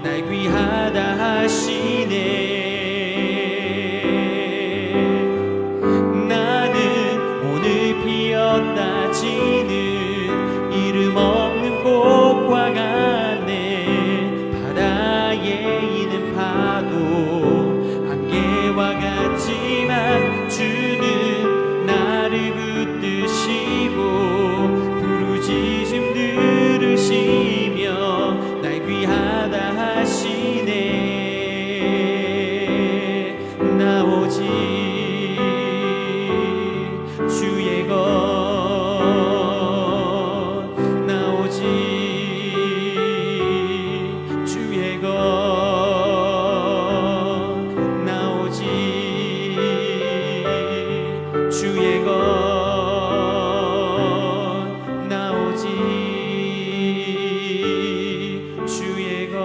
날 귀하다 하시네. 나는 오늘 피었다 지는 이름 없는 꽃과 같네. 바다에 있는 파도 안개와 같지만 주는 나를 붙드시고 부르짖음 들으시며 날 귀하다 하시네. 나 오직 주의 것, 나 오직 주의 것, 나 오직 주의 것, 나 오직 주의 것.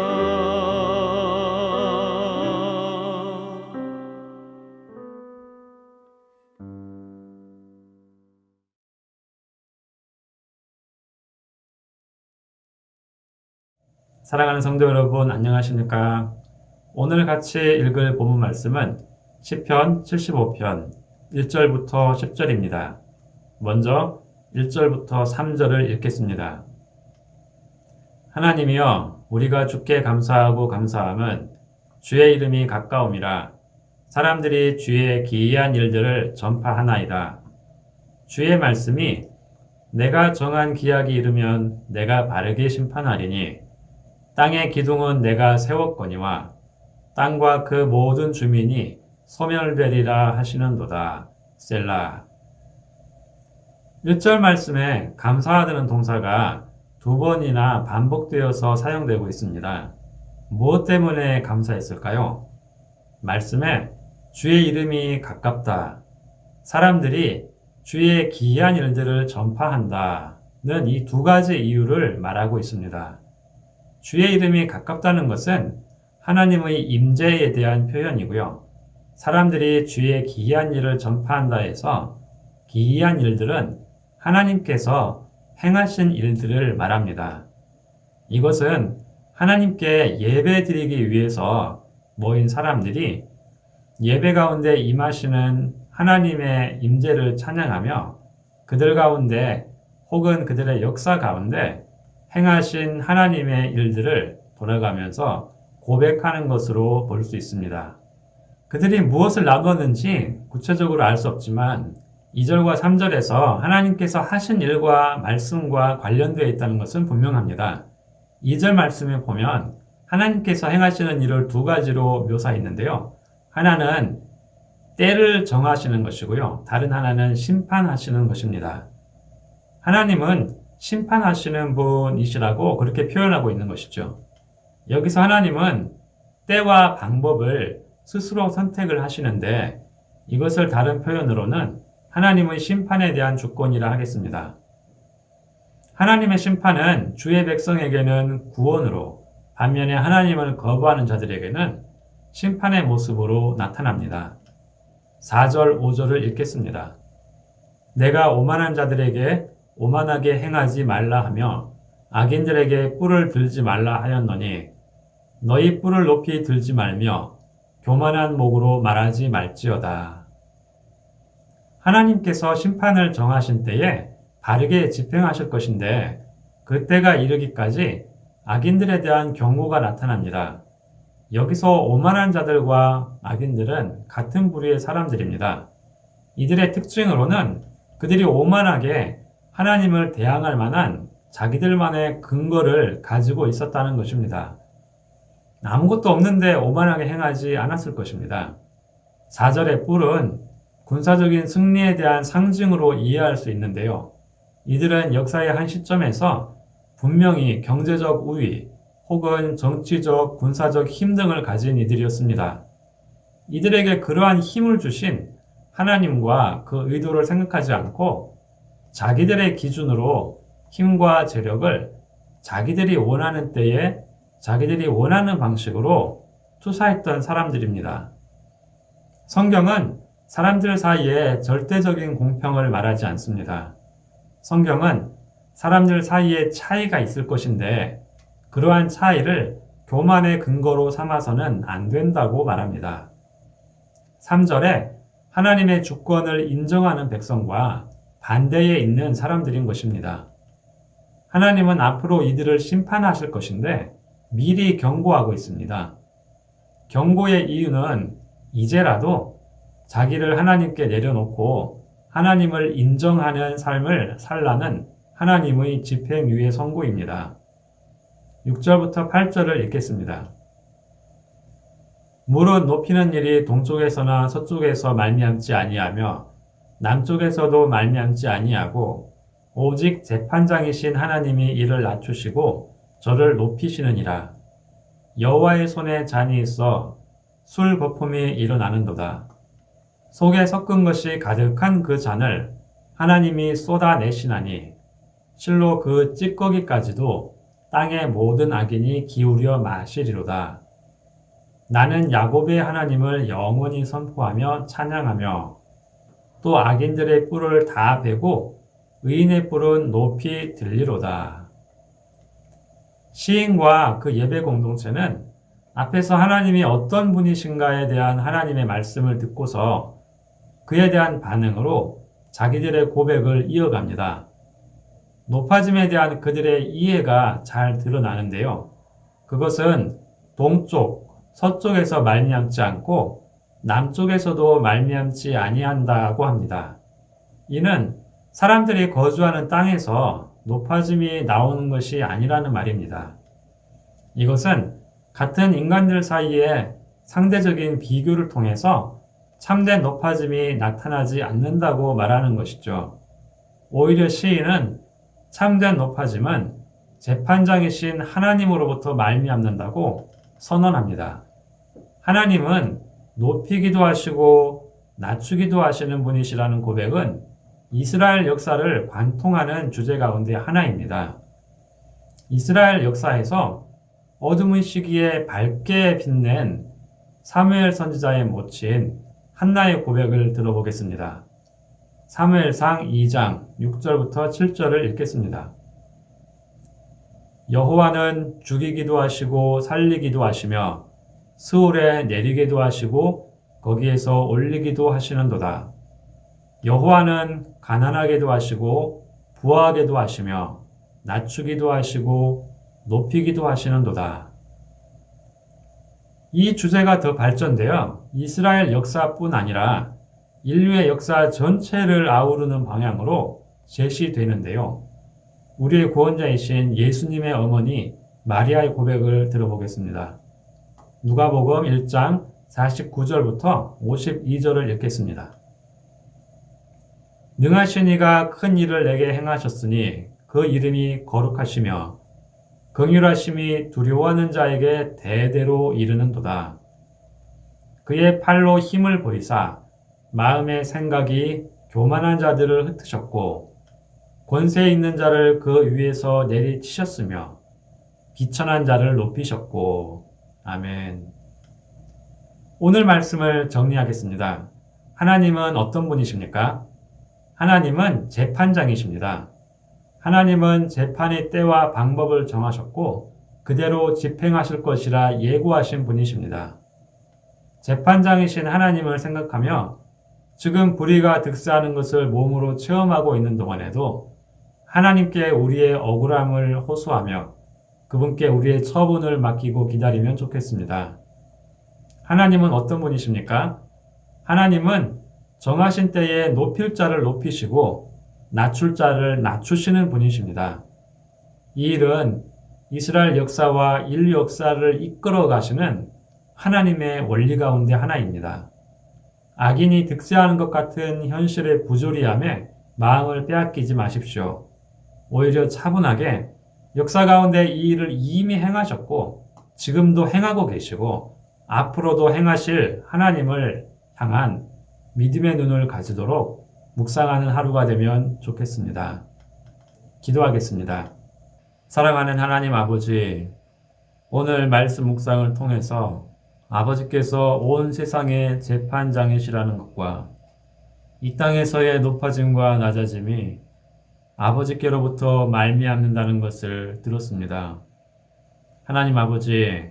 사랑하는 성도 여러분, 안녕하십니까? 오늘 같이 읽을 본문 말씀은 시편 75편 1절부터 10절입니다. 먼저 1절부터 3절을 읽겠습니다. 하나님이여, 우리가 주께 감사하고 감사함은 주의 이름이 가까움이라. 사람들이 주의 기이한 일들을 전파하나이다. 주의 말씀이 내가 정한 기약이 이르면 내가 바르게 심판하리니 땅의 기둥은 내가 세웠거니와 땅과 그 모든 주민이 소멸되리라 하시는도다. 셀라. 1절 말씀에 감사하다는 동사가 두 번이나 반복되어서 사용되고 있습니다. 무엇 때문에 감사했을까요? 말씀에 주의 이름이 가깝다. 사람들이 주의 기이한 일들을 전파한다는 이 두 가지 이유를 말하고 있습니다. 주의 이름이 가깝다는 것은 하나님의 임재에 대한 표현이고요. 사람들이 주의 기이한 일을 전파한다 해서 기이한 일들은 하나님께서 행하신 일들을 말합니다. 이것은 하나님께 예배 드리기 위해서 모인 사람들이 예배 가운데 임하시는 하나님의 임재를 찬양하며 그들 가운데 혹은 그들의 역사 가운데 행하신 하나님의 일들을 돌아가면서 고백하는 것으로 볼 수 있습니다. 그들이 무엇을 나누었는지 구체적으로 알 수 없지만 2절과 3절에서 하나님께서 하신 일과 말씀과 관련되어 있다는 것은 분명합니다. 2절 말씀에 보면 하나님께서 행하시는 일을 두 가지로 묘사했는데요. 하나는 때를 정하시는 것이고요. 다른 하나는 심판하시는 것입니다. 하나님은 심판하시는 분이시라고 그렇게 표현하고 있는 것이죠. 여기서 하나님은 때와 방법을 스스로 선택을 하시는데 이것을 다른 표현으로는 하나님의 심판에 대한 주권이라 하겠습니다. 하나님의 심판은 주의 백성에게는 구원으로, 반면에 하나님을 거부하는 자들에게는 심판의 모습으로 나타납니다. 4절, 5절을 읽겠습니다. 내가 오만한 자들에게 오만하게 행하지 말라 하며 악인들에게 뿔을 들지 말라 하였노니 너희 뿔을 높이 들지 말며 교만한 목으로 말하지 말지어다. 하나님께서 심판을 정하신 때에 바르게 집행하실 것인데 그때가 이르기까지 악인들에 대한 경고가 나타납니다. 여기서 오만한 자들과 악인들은 같은 부류의 사람들입니다. 이들의 특징으로는 그들이 오만하게 하나님을 대항할 만한 자기들만의 근거를 가지고 있었다는 것입니다. 아무것도 없는데 오만하게 행하지 않았을 것입니다. 4절의 뿔은 군사적인 승리에 대한 상징으로 이해할 수 있는데요. 이들은 역사의 한 시점에서 분명히 경제적 우위 혹은 정치적, 군사적 힘 등을 가진 이들이었습니다. 이들에게 그러한 힘을 주신 하나님과 그 의도를 생각하지 않고 자기들의 기준으로 힘과 재력을 자기들이 원하는 때에 자기들이 원하는 방식으로 투사했던 사람들입니다. 성경은 사람들 사이에 절대적인 공평을 말하지 않습니다. 성경은 사람들 사이에 차이가 있을 것인데 그러한 차이를 교만의 근거로 삼아서는 안 된다고 말합니다. 3절에 하나님의 주권을 인정하는 백성과 반대에 있는 사람들인 것입니다. 하나님은 앞으로 이들을 심판하실 것인데 미리 경고하고 있습니다. 경고의 이유는 이제라도 자기를 하나님께 내려놓고 하나님을 인정하는 삶을 살라는 하나님의 집행유예 선고입니다. 6절부터 8절을 읽겠습니다. 무릇 높이는 일이 동쪽에서나 서쪽에서 말미암지 아니하며 남쪽에서도 말미암지 아니하고 오직 재판장이신 하나님이 이를 낮추시고 저를 높이시느니라. 여호와의 손에 잔이 있어 술 거품이 일어나는도다. 속에 섞은 것이 가득한 그 잔을 하나님이 쏟아내시나니 실로 그 찌꺼기까지도 땅의 모든 악인이 기울여 마시리로다. 나는 야곱의 하나님을 영원히 선포하며 찬양하며 또 악인들의 뿔을 다 베고 의인의 뿔은 높이 들리로다. 시인과 그 예배 공동체는 앞에서 하나님이 어떤 분이신가에 대한 하나님의 말씀을 듣고서 그에 대한 반응으로 자기들의 고백을 이어갑니다. 높아짐에 대한 그들의 이해가 잘 드러나는데요. 그것은 동쪽, 서쪽에서 말미암지 않고 남쪽에서도 말미암지 아니한다고 합니다. 이는 사람들이 거주하는 땅에서 높아짐이 나오는 것이 아니라는 말입니다. 이것은 같은 인간들 사이에 상대적인 비교를 통해서 참된 높아짐이 나타나지 않는다고 말하는 것이죠. 오히려 시인은 참된 높아짐은 재판장이신 하나님으로부터 말미암는다고 선언합니다. 하나님은 높이기도 하시고 낮추기도 하시는 분이시라는 고백은 이스라엘 역사를 관통하는 주제 가운데 하나입니다. 이스라엘 역사에서 어둠의 시기에 밝게 빛낸 사무엘 선지자의 모친 한나의 고백을 들어보겠습니다. 사무엘상 2장 6절부터 7절을 읽겠습니다. 여호와는 죽이기도 하시고 살리기도 하시며 스올에 내리기도 하시고 거기에서 올리기도 하시는도다. 여호와는 가난하게도 하시고 부하게도 하시며 낮추기도 하시고 높이기도 하시는도다. 이 주제가 더 발전되어 이스라엘 역사뿐 아니라 인류의 역사 전체를 아우르는 방향으로 제시되는데요. 우리의 구원자이신 예수님의 어머니 마리아의 고백을 들어보겠습니다. 누가복음 1장 49절부터 52절을 읽겠습니다. 능하신 이가 큰 일을 내게 행하셨으니 그 이름이 거룩하시며 긍휼하심이 두려워하는 자에게 대대로 이르는도다. 그의 팔로 힘을 보이사 마음의 생각이 교만한 자들을 흩으셨고 권세 있는 자를 그 위에서 내리치셨으며 비천한 자를 높이셨고. 아멘. 오늘 말씀을 정리하겠습니다. 하나님은 어떤 분이십니까? 하나님은 재판장이십니다. 하나님은 재판의 때와 방법을 정하셨고 그대로 집행하실 것이라 예고하신 분이십니다. 재판장이신 하나님을 생각하며 지금 불의가 득세하는 것을 몸으로 체험하고 있는 동안에도 하나님께 우리의 억울함을 호소하며 그분께 우리의 처분을 맡기고 기다리면 좋겠습니다. 하나님은 어떤 분이십니까? 하나님은 정하신 때에 높일 자를 높이시고 낮출 자를 낮추시는 분이십니다. 이 일은 이스라엘 역사와 인류 역사를 이끌어 가시는 하나님의 원리 가운데 하나입니다. 악인이 득세하는 것 같은 현실의 부조리함에 마음을 빼앗기지 마십시오. 오히려 차분하게 역사 가운데 이 일을 이미 행하셨고 지금도 행하고 계시고 앞으로도 행하실 하나님을 향한 믿음의 눈을 가지도록 묵상하는 하루가 되면 좋겠습니다. 기도하겠습니다. 사랑하는 하나님 아버지, 오늘 말씀 묵상을 통해서 아버지께서 온 세상의 재판장이시라는 것과 이 땅에서의 높아짐과 낮아짐이 아버지께로부터 말미암는다는 것을 들었습니다. 하나님 아버지,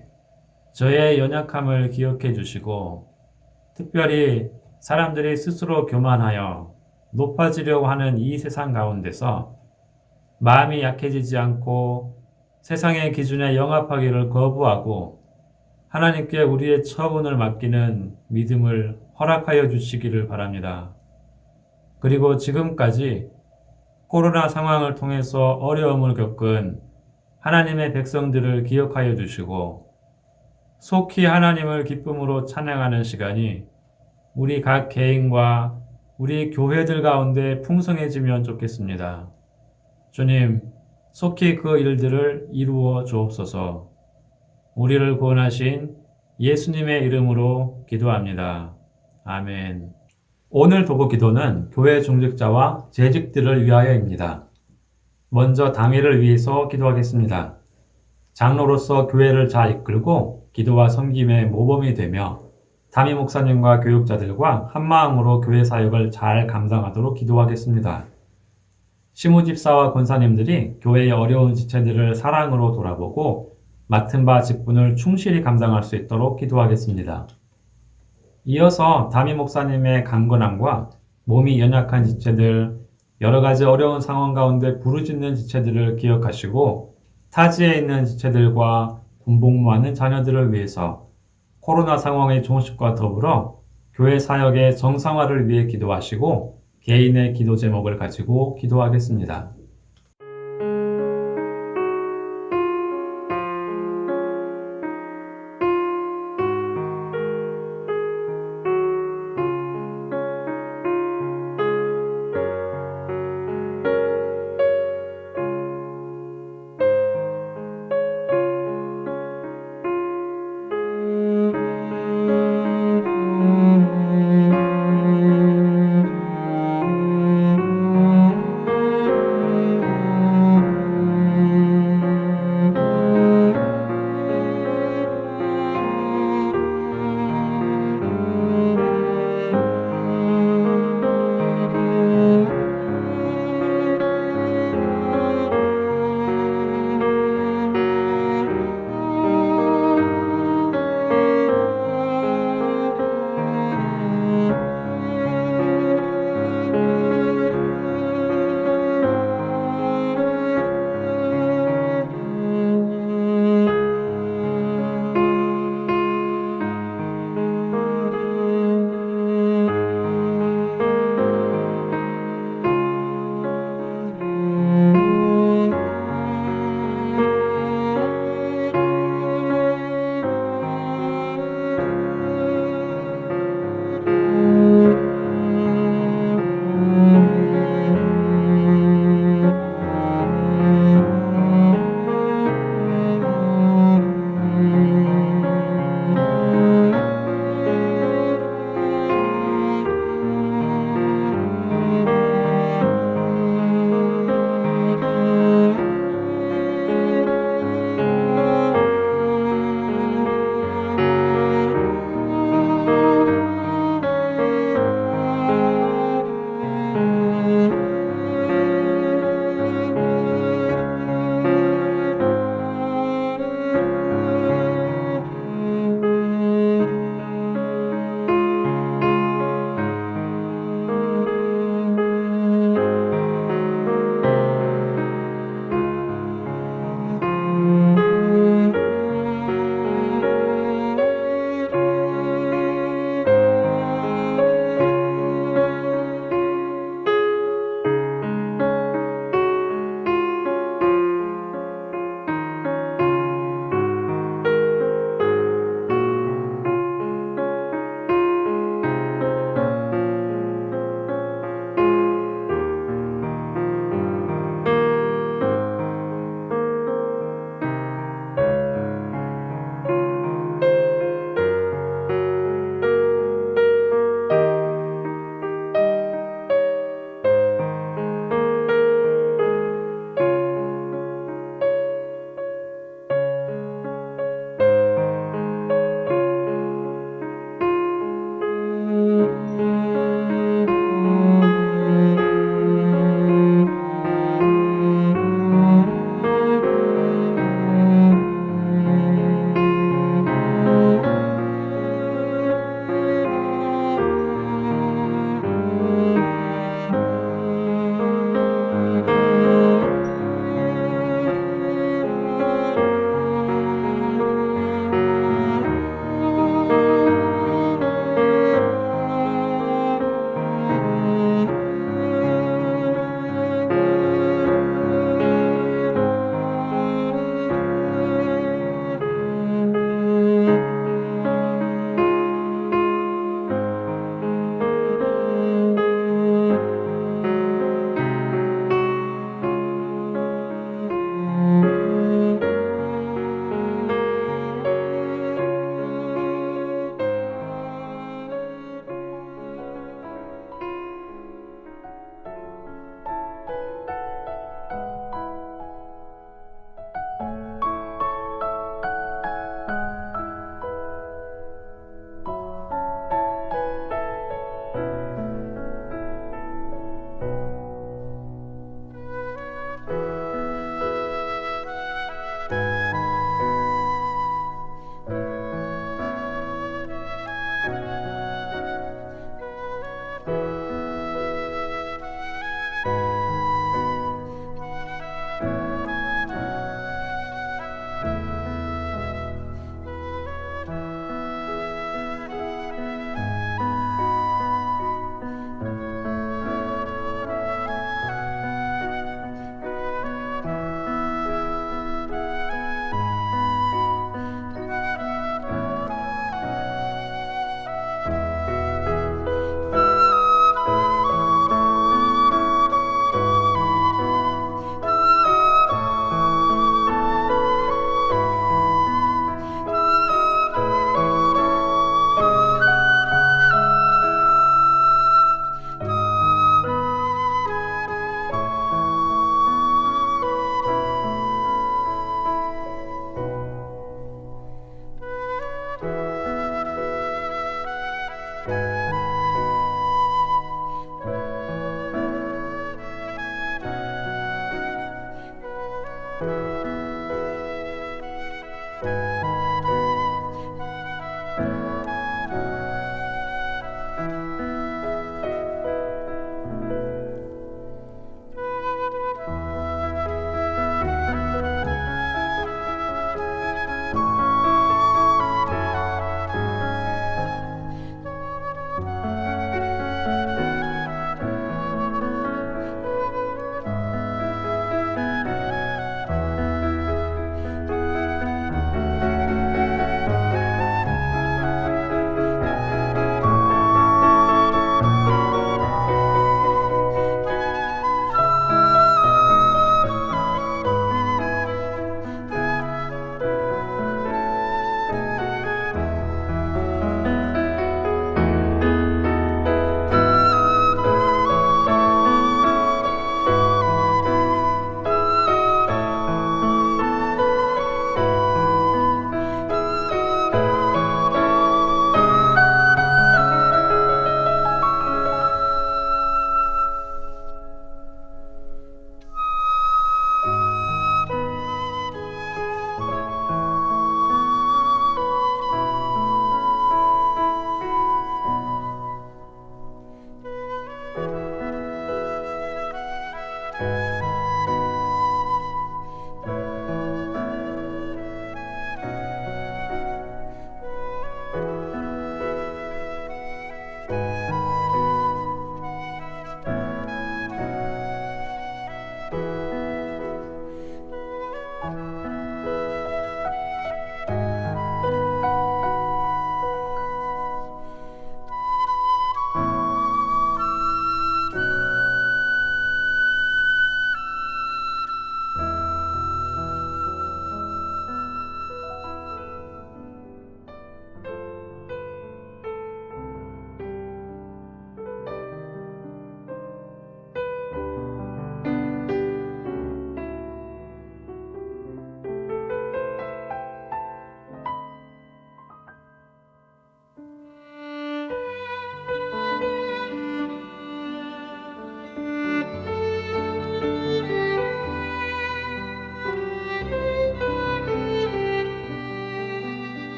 저의 연약함을 기억해 주시고 특별히 사람들이 스스로 교만하여 높아지려고 하는 이 세상 가운데서 마음이 약해지지 않고 세상의 기준에 영합하기를 거부하고 하나님께 우리의 처분을 맡기는 믿음을 허락하여 주시기를 바랍니다. 그리고 지금까지 코로나 상황을 통해서 어려움을 겪은 하나님의 백성들을 기억하여 주시고 속히 하나님을 기쁨으로 찬양하는 시간이 우리 각 개인과 우리 교회들 가운데 풍성해지면 좋겠습니다. 주님, 속히 그 일들을 이루어 주옵소서. 우리를 구원하신 예수님의 이름으로 기도합니다. 아멘. 오늘 도구 기도는 교회 중직자와 재직들을 위하여입니다. 먼저 당회를 위해서 기도하겠습니다. 장로로서 교회를 잘 이끌고 기도와 섬김의 모범이 되며 담임 목사님과 교육자들과 한마음으로 교회 사역을 잘 감당하도록 기도하겠습니다. 시무집사와 권사님들이 교회의 어려운 지체들을 사랑으로 돌아보고 맡은 바 직분을 충실히 감당할 수 있도록 기도하겠습니다. 이어서 담임 목사님의 강건함과 몸이 연약한 지체들, 여러 가지 어려운 상황 가운데 부르짖는 지체들을 기억하시고 타지에 있는 지체들과 군복무하는 자녀들을 위해서 코로나 상황의 종식과 더불어 교회 사역의 정상화를 위해 기도하시고 개인의 기도 제목을 가지고 기도하겠습니다.